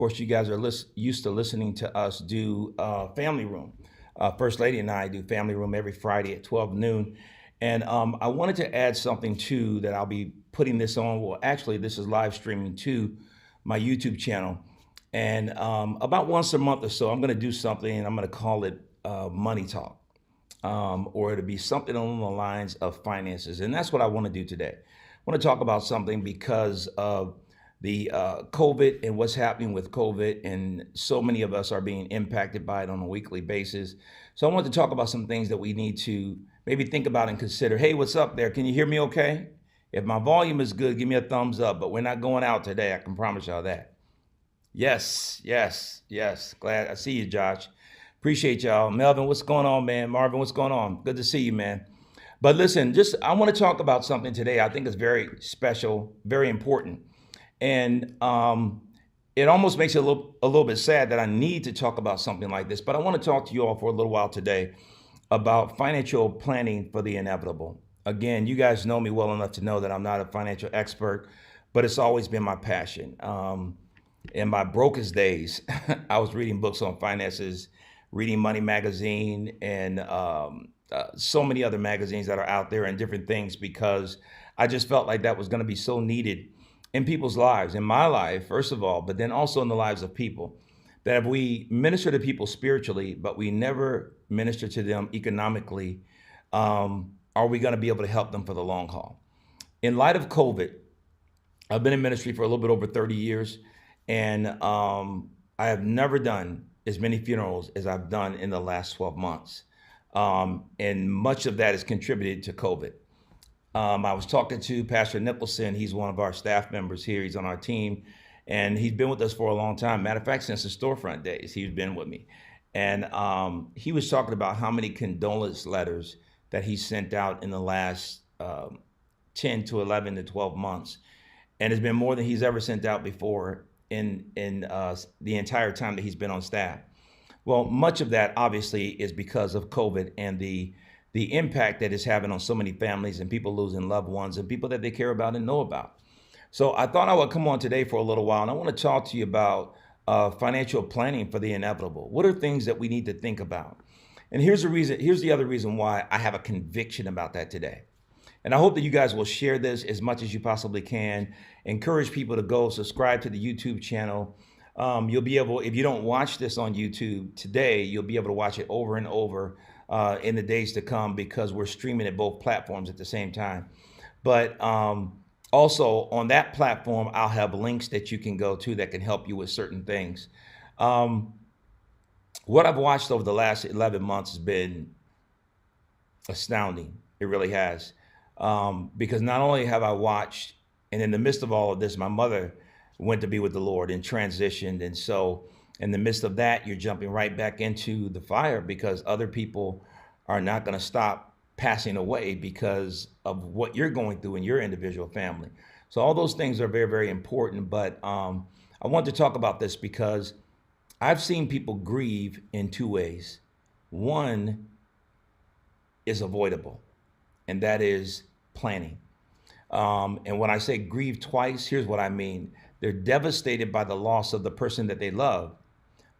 course, you guys are used to listening to us do Family Room. First Lady and I do Family Room every Friday at 12 noon. And I wanted to add something too that I'll be putting this on. Well, actually, this is live streaming to my YouTube channel. And about once a month or so, I'm going to do something and I'm going to call it Money Talk, or it'll be something along the lines of finances. And that's what I want to do today. I want to talk about something because of the COVID and what's happening with COVID, and so many of us are being impacted by it on a weekly basis. So I want to talk about some things that we need to maybe think about and consider. Hey, what's up there? Can you hear me okay? If my volume is good, give me a thumbs up, but we're not going out today. I can promise y'all that. Yes, yes, yes. Glad I see you, Josh. Appreciate y'all. Melvin, what's going on, man? Marvin, what's going on? Good to see you, man. But listen, just I want to talk about something today. I think it's very special, very important, and it almost makes it a little bit sad that I need to talk about something like this. But I want to talk to you all for a little while today about financial planning for the inevitable. Again, you guys know me well enough to know that I'm not a financial expert, but it's always been my passion. In my brokest days, I was reading books on finances, reading Money Magazine, and so many other magazines that are out there and different things because I just felt like that was going to be so needed in people's lives, in my life, first of all, but then also in the lives of people. That if we minister to people spiritually, but we never minister to them economically, are we going to be able to help them for the long haul? In light of COVID, I've been in ministry for a little bit over 30 years, and I have never done as many funerals as I've done in the last 12 months. And much of that is contributed to COVID. I was talking to Pastor Nicholson. He's one of our staff members here. He's on our team, and he's been with us for a long time. Matter of fact, since the storefront days, he's been with me. And he was talking about how many condolence letters that he sent out in the last 10 to 11 to 12 months. And it's been more than he's ever sent out before in the entire time that he's been on staff. Well, much of that obviously is because of COVID and the impact that it's having on so many families and people losing loved ones and people that they care about and know about. So I thought I would come on today for a little while, and I want to talk to you about financial planning for the inevitable. What are things that we need to think about? And here's the reason. Here's the other reason why I have a conviction about that today. And I hope that you guys will share this as much as you possibly can. Encourage people to go subscribe to the YouTube channel. You'll be able, if you don't watch this on YouTube today, you'll be able to watch it over and over in the days to come because we're streaming at both platforms at the same time. But also on that platform, I'll have links that you can go to that can help you with certain things. What I've watched over the last 11 months has been astounding. It really has. Because not only have I watched, and in the midst of all of this, my mother went to be with the Lord and transitioned. And so in the midst of that, you're jumping right back into the fire because other people are not going to stop passing away because of what you're going through in your individual family. So all those things are very, very important. But I want to talk about this because I've seen people grieve in two ways. One is avoidable, and that is planning. And when I say grieve twice, here's what I mean. They're devastated by the loss of the person that they love,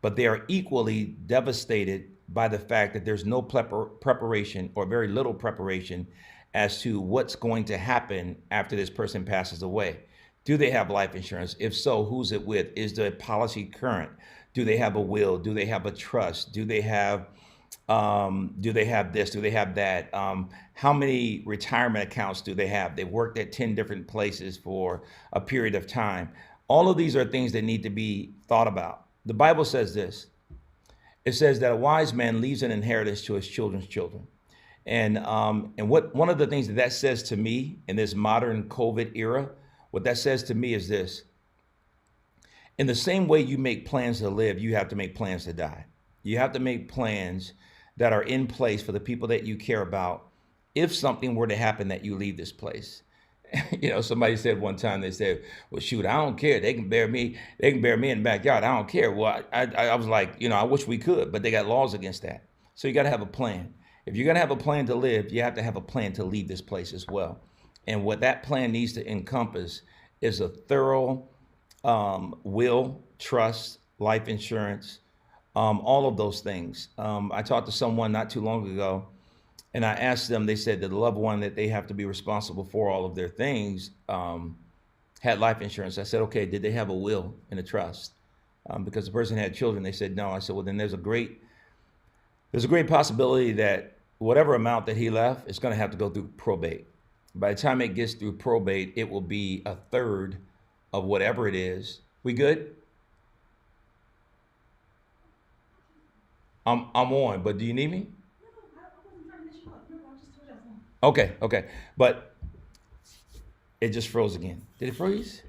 but they are equally devastated by the fact that there's no preparation or very little preparation as to what's going to happen after this person passes away. Do they have life insurance? If so, who's it with? Is the policy current? Do they have a will? Do they have a trust? Do they have this? Do they have that? How many retirement accounts do they have? They've worked at 10 different places for a period of time. All of these are things that need to be thought about. The Bible says this. It says that a wise man leaves an inheritance to his children's children. And what one of the things that that says to me in this modern COVID era, what that says to me is this. In the same way you make plans to live, you have to make plans to die. You have to make plans that are in place for the people that you care about if something were to happen that you leave this place. You know, somebody said one time, they said, well, shoot, I don't care. They can bury me. They can bury me in the backyard. I don't care. Well, I was like, you know, I wish we could, but they got laws against that. So you got to have a plan. If you're going to have a plan to live, you have to have a plan to leave this place as well. And what that plan needs to encompass is a thorough will, trust, life insurance, all of those things. I talked to someone not too long ago, and I asked them. They said that the loved one that they have to be responsible for all of their things had life insurance. I said, okay, did they have a will and a trust? Because the person had children. They said no. I said, well, then there's a great possibility that whatever amount that he left is going to have to go through probate. By the time it gets through probate, it will be a third of whatever it is. We good? I'm on, but do you need me? Okay, okay. But it just froze again. Did it freeze?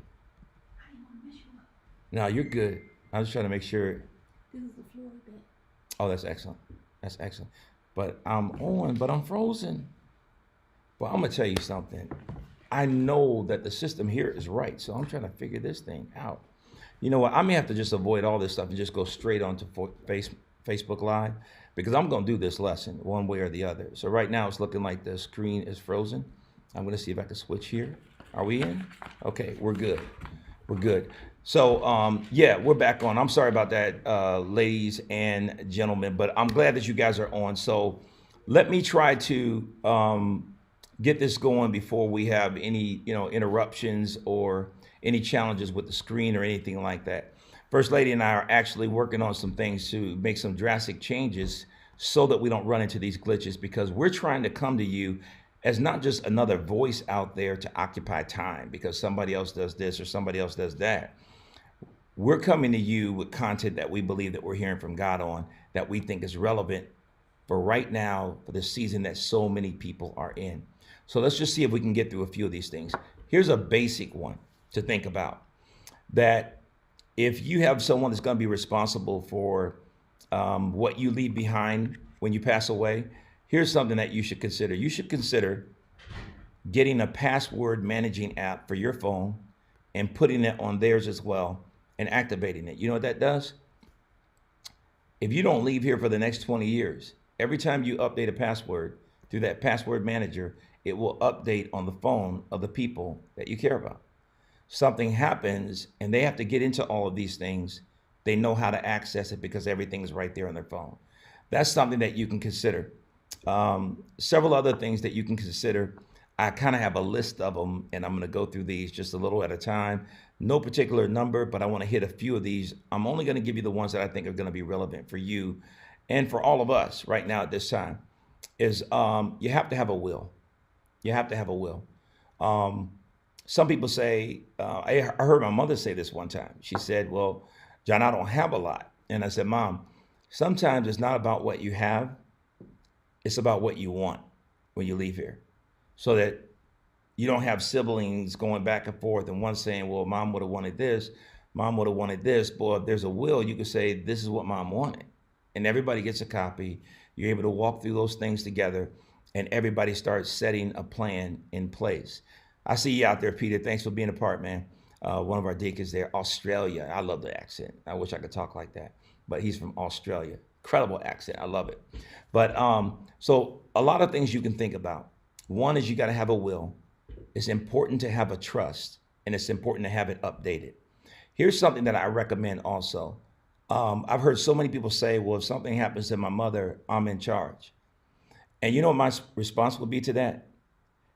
No, you're good. I was trying to make sure. Oh, that's excellent. That's excellent. But I'm on, but I'm frozen. Well, I'm gonna tell you something. I know that the system here is right, so I'm trying to figure this thing out. You know what? I may have to just avoid all this stuff and just go straight onto Facebook Live because I'm gonna do this lesson one way or the other. So right now it's looking like the screen is frozen. I'm gonna see if I can switch here. Are we in? Okay, we're good. We're good. So yeah, we're back on. I'm sorry about that, ladies and gentlemen, but I'm glad that you guys are on. So let me try to get this going before we have any, interruptions or any challenges with the screen or anything like that. First Lady and I are actually working on some things to make some drastic changes so that we don't run into these glitches, because we're trying to come to you as not just another voice out there to occupy time because somebody else does this or somebody else does that. We're coming to you with content that we believe that we're hearing from God on, that we think is relevant for right now, for the season that so many people are in. So let's just see if we can get through a few of these things. Here's a basic one to think about, that if you have someone that's going to be responsible for what you leave behind when you pass away, here's something that you should consider. You should consider getting a password managing app for your phone and putting it on theirs as well and activating it. You know what that does? If you don't leave here for the next 20 years, every time you update a password through that password manager, it will update on the phone of the people that you care about. Something happens and they have to get into all of these things, they know how to access it because everything is right there on their phone. That's something that you can consider. Several other things that you can consider. I kind of have a list of them, and I'm going to go through these just a little at a time. No particular number, but I want to hit a few of these. I'm only going to give you the ones that I think are going to be relevant for you and for all of us right now at this time. Is you have to have a will. You have to have a will. Some people say, I heard my mother say this one time. She said, well, John, I don't have a lot. And I said, Mom, sometimes it's not about what you have. It's about what you want when you leave here, so that you don't have siblings going back and forth and one saying, well, Mom would have wanted this. Mom would have wanted this. Boy, if there's a will, you could say, this is what Mom wanted. And everybody gets a copy. You're able to walk through those things together, and everybody starts setting a plan in place. I see you out there, Peter. Thanks for being a part, man. One of our deacons there, Australia. I love the accent. I wish I could talk like that, but he's from Australia. Incredible accent. I love it. But so a lot of things you can think about. One is you got to have a will. It's important to have a trust, and it's important to have it updated. Here's something that I recommend also. I've heard so many people say, well, if something happens to my mother, I'm in charge. And you know what my response would be to that?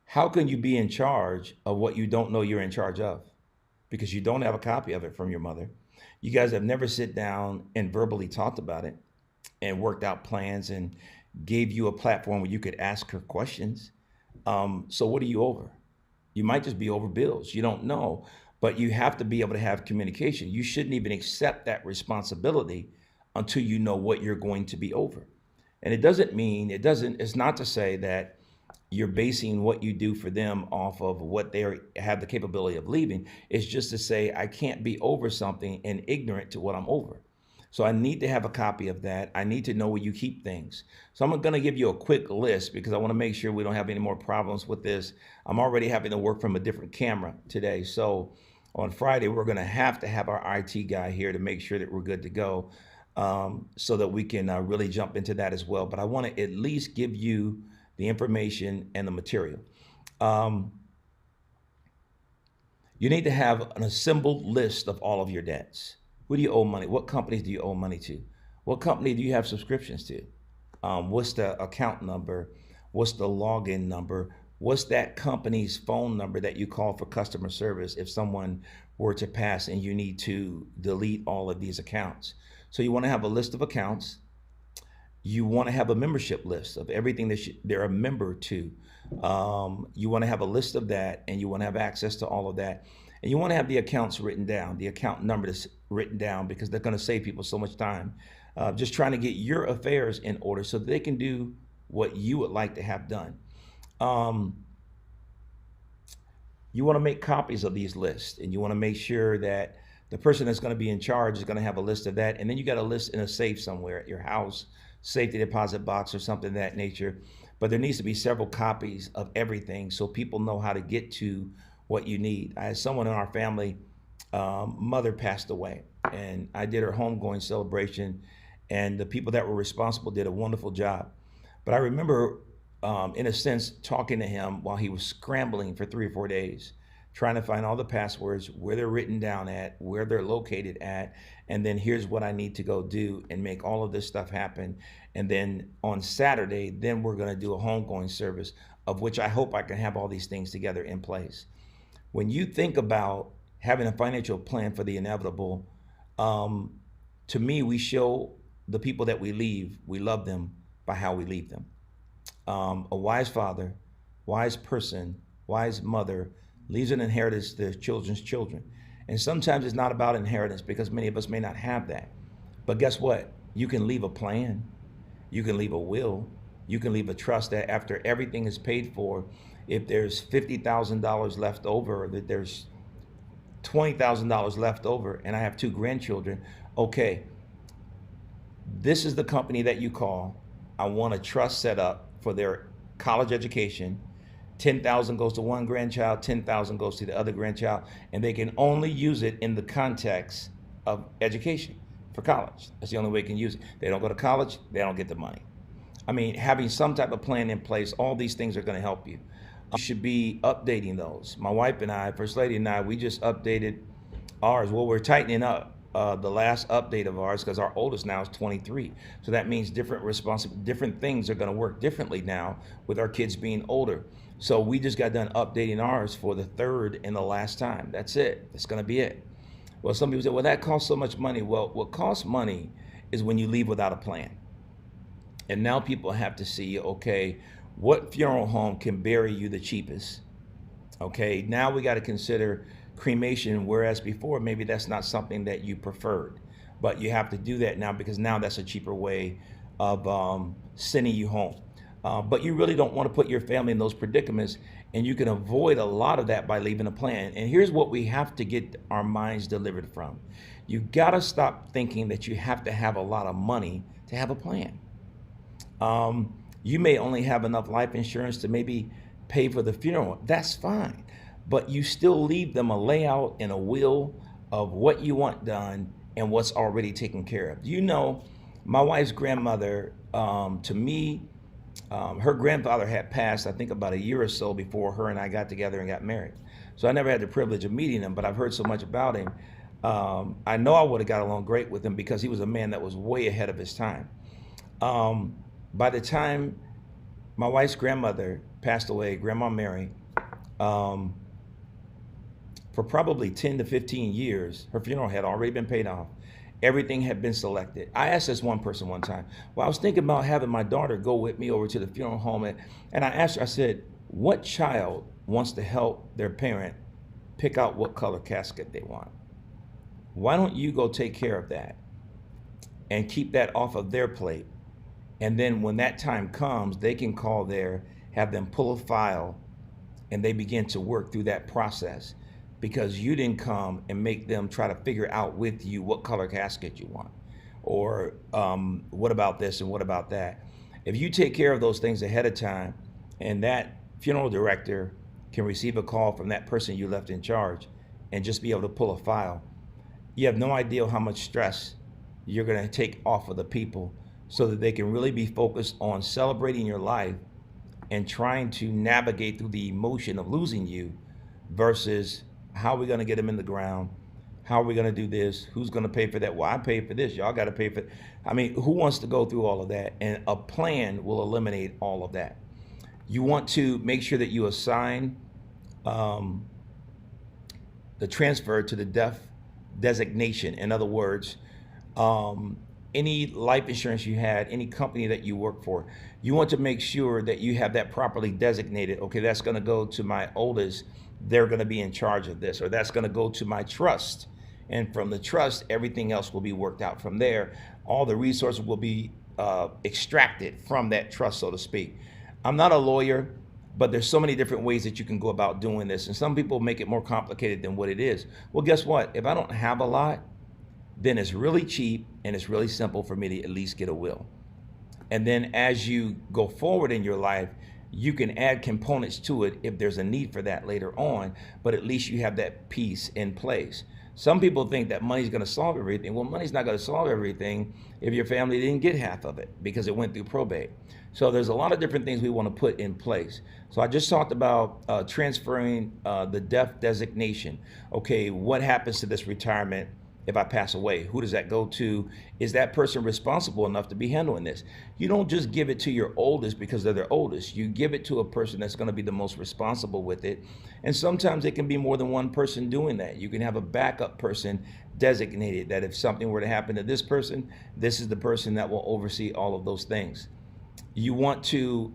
How can you be in charge of what you don't know you're in charge of? Because you don't have a copy of it from your mother. You guys have never sit down and verbally talked about it and worked out plans and gave you a platform where you could ask her questions. So what are you over? You might just be over bills. You don't know, but you have to be able to have communication. You shouldn't even accept that responsibility until you know what you're going to be over. And it's not to say that you're basing what you do for them off of what they have the capability of leaving. It's just to say, I can't be over something and ignorant to what I'm over. So I need to have a copy of that. I need to know where you keep things. So I'm going to give you a quick list because I want to make sure we don't have any more problems with this. I'm already having to work from a different camera today. So on Friday, we're going to have our IT guy here to make sure that we're good to go, so that we can really jump into that as well. But I want to at least give you the information and the material. You need to have an assembled list of all of your debts. Who do you owe money? What companies do you owe money to? What company do you have subscriptions to? What's the account number? What's the login number? What's that company's phone number that you call for customer service if someone were to pass and you need to delete all of these accounts? So you want to have a list of accounts. You want to have a membership list of everything that they're a member to. You want to have a list of that, and you want to have access to all of that. And you want to have the accounts written down, the account number that's written down, because they're going to save people so much time just trying to get your affairs in order so that they can do what you would like to have done. Um, you want to make copies of these lists, and you want to make sure that the person that's going to be in charge is going to have a list of that. And then you got a list in a safe somewhere at your house, safety deposit box or something of that nature. But there needs to be several copies of everything so people know how to get to what you need. I had someone in our family, mother passed away, and I did her homegoing celebration, and the people that were responsible did a wonderful job. But I remember, in a sense, talking to him while he was scrambling for 3 or 4 days, trying to find all the passwords, where they're written down at, where they're located at, and then here's what I need to go do and make all of this stuff happen. And then on Saturday, then we're going to do a homegoing service, of which I hope I can have all these things together in place. When you think about having a financial plan for the inevitable, um, to me, we show the people that we leave, we love them by how we leave them. A wise father, wise person, wise mother leaves an inheritance to their children's children. And sometimes it's not about inheritance because many of us may not have that. But guess what? You can leave a plan, you can leave a will, you can leave a trust that after everything is paid for, if there's $50,000 left over, that there's $20,000 left over, and I have two grandchildren, okay, this is the company that you call. I want a trust set up for their college education. 10,000 goes to one grandchild, 10,000 goes to the other grandchild, and they can only use it in the context of education for college. That's the only way they can use it. They don't go to college, they don't get the money. I mean, having some type of plan in place, all these things are going to help you. You should be updating those. My wife and I, First Lady and I, we just updated ours. Well, we're tightening up the last update of ours because our oldest now is 23. So that means different things are going to work differently now with our kids being older. So we just got done updating ours for the third and the last time. That's it. That's going to be it. Well, some people say, well, that costs so much money. Well, what costs money is when you leave without a plan. And now people have to see, okay, what funeral home can bury you the cheapest? Okay, now we got to consider cremation, whereas before maybe that's not something that you preferred. But you have to do that now because now that's a cheaper way of sending you home. But you really don't want to put your family in those predicaments, and you can avoid a lot of that by leaving a plan. And here's what we have to get our minds delivered from. You got to stop thinking that you have to have a lot of money to have a plan. You may only have enough life insurance to maybe pay for the funeral. That's fine. But you still leave them a layout and a will of what you want done and what's already taken care of. You know, my wife's grandmother, to me, her grandfather had passed, I think, about a year or so before her and I got together and got married. So I never had the privilege of meeting him, but I've heard so much about him. I know I would have got along great with him because he was a man that was way ahead of his time. By the time my wife's grandmother passed away, Grandma Mary, for probably 10 to 15 years, her funeral had already been paid off. Everything had been selected. I asked this one person one time, well, I was thinking about having my daughter go with me over to the funeral home. And I asked her, I said, what child wants to help their parent pick out what color casket they want? Why don't you go take care of that and keep that off of their plate? And then when that time comes, they can call there, have them pull a file, and they begin to work through that process because you didn't come and make them try to figure out with you what color casket you want, or what about this and what about that. If you take care of those things ahead of time, and that funeral director can receive a call from that person you left in charge and just be able to pull a file, you have no idea how much stress you're going to take off of the people so that they can really be focused on celebrating your life and trying to navigate through the emotion of losing you versus How are we going to get them in the ground? How are we going to do this? Who's going to pay for that? Well, I pay for this. Y'all got to pay for it. I mean, who wants to go through all of that? And a plan will eliminate all of that. You want to make sure that you assign um, the transfer to the death designation. In other words, um, any life insurance you had, any company that you work for, you want to make sure that you have that properly designated. Okay, that's going to go to my oldest. They're going to be in charge of this, or that's going to go to my trust. And from the trust, everything else will be worked out from there. All the resources will be extracted from that trust, so to speak. I'm not a lawyer, but there's so many different ways that you can go about doing this. And some people make it more complicated than what it is. Well, guess what? If I don't have a lot, then it's really cheap and it's really simple for me to at least get a will. And then as you go forward in your life, you can add components to it if there's a need for that later on, but at least you have that piece in place. Some people think that money's going to solve everything. Well, money's not going to solve everything if your family didn't get half of it because it went through probate. So there's a lot of different things we want to put in place. So I just talked about transferring the death designation. Okay, what happens to this retirement if I pass away? Who does that go to? Is that person responsible enough to be handling this? You don't just give it to your oldest because they're the oldest. You give it to a person that's going to be the most responsible with it. And sometimes it can be more than one person doing that. You can have a backup person designated that if something were to happen to this person, this is the person that will oversee all of those things. You want to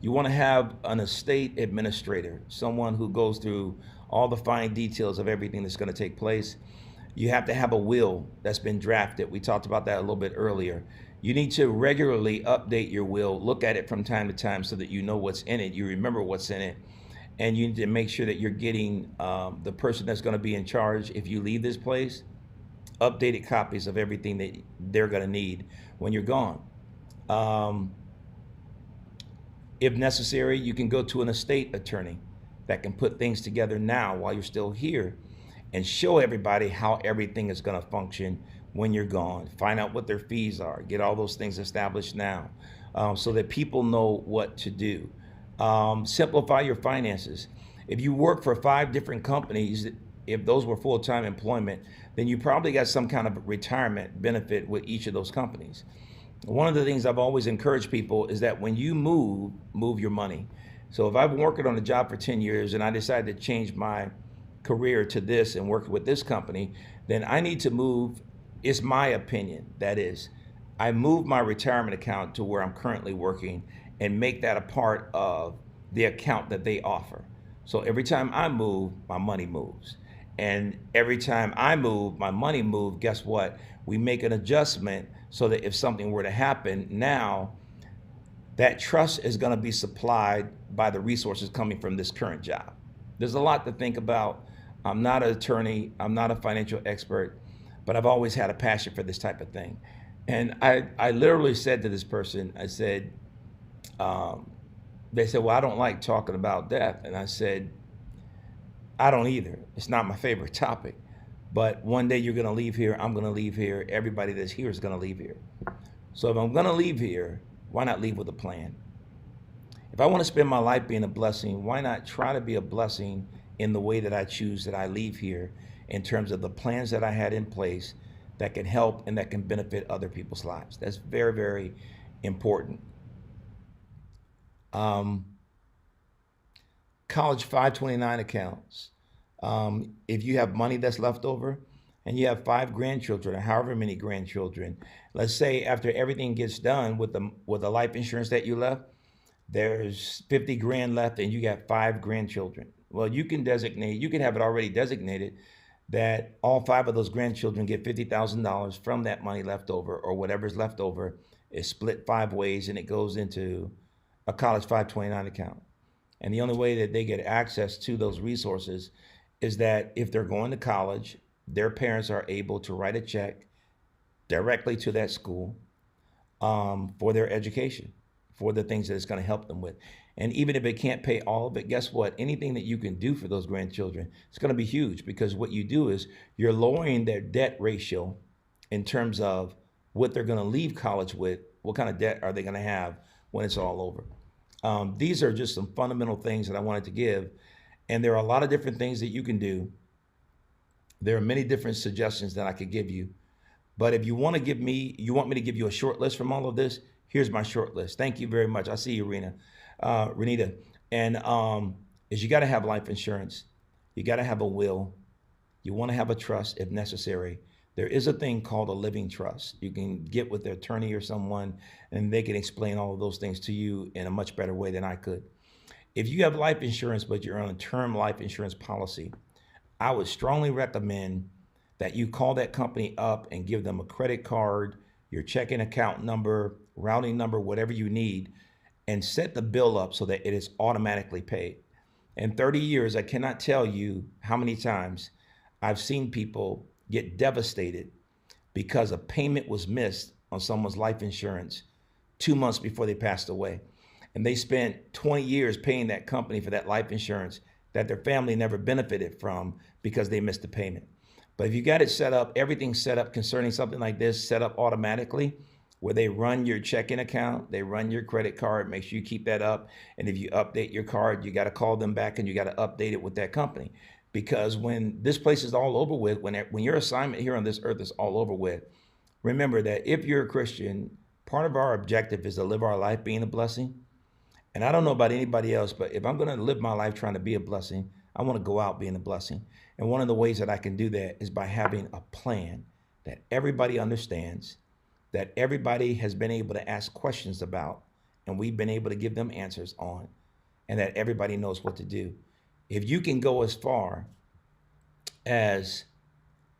have an estate administrator, someone who goes through all the fine details of everything that's going to take place. You have to have a will that's been drafted. We talked about that a little bit earlier. You need to regularly update your will, look at it from time to time so that you know what's in it, you remember what's in it, and you need to make sure that you're getting the person that's going to be in charge if you leave this place, updated copies of everything that they're going to need when you're gone. If necessary, you can go to an estate attorney that can put things together now while you're still here and show everybody how everything is going to function when you're gone. Find out what their fees are. Get all those things established now so that people know what to do. Simplify your finances. If you work for 5 different companies, if those were full-time employment, then you probably got some kind of retirement benefit with each of those companies. One of the things I've always encouraged people is that when you move your money. So if I've been working on a job for 10 years and I decided to change my career to this and work with this company, then I need to move, it's my opinion, that is, I move my retirement account to where I'm currently working and make that a part of the account that they offer. So every time I move, my money moves. And every time I move, my money moves, guess what? We make an adjustment so that if something were to happen now, that trust is going to be supplied by the resources coming from this current job. There's a lot to think about. I'm not an attorney, I'm not a financial expert, but I've always had a passion for this type of thing. And I literally said to this person, I said, they said, well, I don't like talking about death. And I said, I don't either. It's not my favorite topic. But one day you're going to leave here, I'm going to leave here, everybody that's here is going to leave here. So if I'm going to leave here, why not leave with a plan? If I want to spend my life being a blessing, why not try to be a blessing in the way that I choose that I leave here in terms of the plans that I had in place that can help and that can benefit other people's lives? That's very, very important. College 529 accounts. If you have money that's left over and you have 5 grandchildren or however many grandchildren, let's say after everything gets done with the life insurance that you left, there's 50 grand left and you got 5 grandchildren. Well, you can have it already designated that all 5 of those grandchildren get $50,000 from that money left over, or whatever's left over is split 5 ways and it goes into a college 529 account. And the only way that they get access to those resources is that if they're going to college, their parents are able to write a check directly to that school for their education, for the things that it's going to help them with. And even if it can't pay all of it, guess what? Anything that you can do for those grandchildren, it's going to be huge, because what you do is you're lowering their debt ratio in terms of what they're going to leave college with. What kind of debt are they going to have when it's all over? These are just some fundamental things that I wanted to give. And there are a lot of different things that you can do. There are many different suggestions that I could give you. But if you want to give me, you want me to give you a short list from all of this, here's my short list. Thank you very much. I see you, Renita. And is you got to have life insurance. You got to have a will. You want to have a trust if necessary. There is a thing called a living trust. You can get with the attorney or someone, and they can explain all of those things to you in a much better way than I could. If you have life insurance, but you're on a term life insurance policy, I would strongly recommend that you call that company up and give them a credit card, your checking account number, routing number, whatever you need, and set the bill up so that it is automatically paid. In 30 years, I cannot tell you how many times I've seen people get devastated because a payment was missed on someone's life insurance 2 months before they passed away. And they spent 20 years paying that company for that life insurance that their family never benefited from because they missed the payment. But if you got it set up, everything set up concerning something like this, set up automatically, where they run your checking account, they run your credit card, make sure you keep that up. And if you update your card, you got to call them back and you got to update it with that company. Because when this place is all over with, when your assignment here on this earth is all over with, remember that if you're a Christian, part of our objective is to live our life being a blessing. And I don't know about anybody else, but if I'm going to live my life trying to be a blessing, I want to go out being a blessing. And one of the ways that I can do that is by having a plan that everybody understands, that everybody has been able to ask questions about, and we've been able to give them answers on, and that everybody knows what to do. If you can go as far as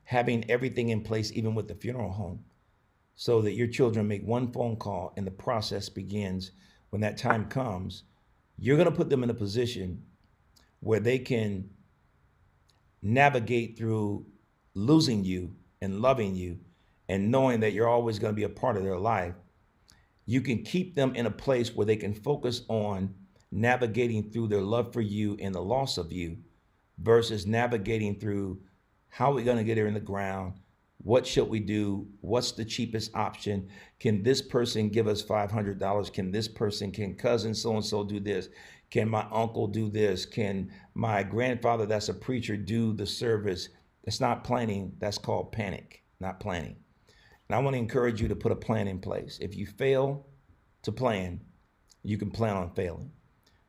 having everything in place, even with the funeral home, so that your children make one phone call and the process begins when that time comes, you're going to put them in a position where they can navigate through losing you and loving you and knowing that you're always going to be a part of their life. You can keep them in a place where they can focus on navigating through their love for you and the loss of you versus navigating through how are we going to get her in the ground? What should we do? What's the cheapest option? Can this person give us $500? Can cousin so-and-so do this? Can my uncle do this? Can my grandfather that's a preacher do the service? It's not planning. That's called panic, not planning. And I want to encourage you to put a plan in place. If you fail to plan, you can plan on failing.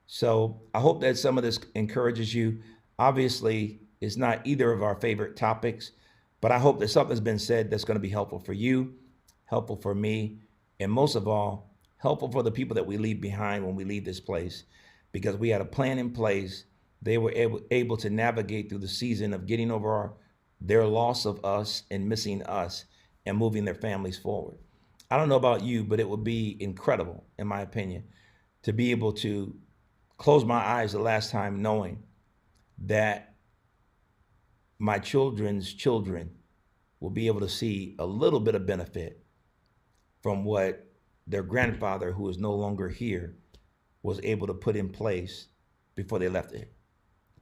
So I hope that some of this encourages you. Obviously, it's not either of our favorite topics, but I hope that something's been said that's going to be helpful for you, helpful for me, and most of all, helpful for the people that we leave behind when we leave this place, because we had a plan in place. They were able to navigate through the season of getting over their loss of us and missing us and moving their families forward. I don't know about you, but it would be incredible, in my opinion, to be able to close my eyes the last time knowing that my children's children will be able to see a little bit of benefit from what their grandfather, who is no longer here, was able to put in place before they left it.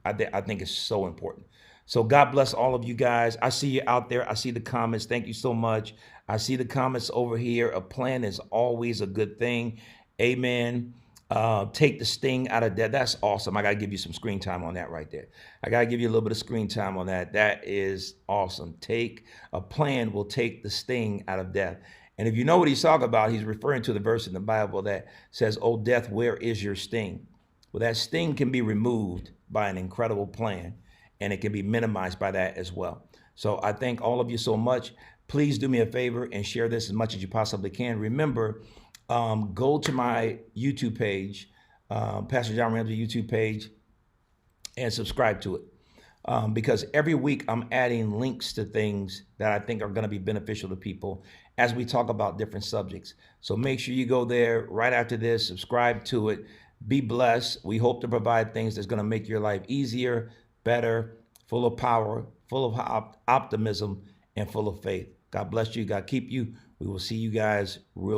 I think it's so important. So God bless all of you guys. I see you out there. I see the comments. Thank you so much. I see the comments over here. A plan is always a good thing. Amen. Take the sting out of death. That's awesome. I got to give you some screen time on that right there. I got to give you a little bit of screen time on that. That is awesome. A plan will take the sting out of death. And if you know what he's talking about, he's referring to the verse in the Bible that says, "Oh, death, where is your sting?" Well, that sting can be removed by an incredible plan, and it can be minimized by that as well. So I thank all of you so much. Please do me a favor and share this as much as you possibly can. Remember, go to my YouTube page, Pastor John Ramsey YouTube page, and subscribe to it. Because every week I'm adding links to things that I think are going to be beneficial to people as we talk about different subjects. So make sure you go there right after this, subscribe to it, be blessed. We hope to provide things that's going to make your life easier, better, full of power, full of optimism, and full of faith. God bless you. God keep you. We will see you guys real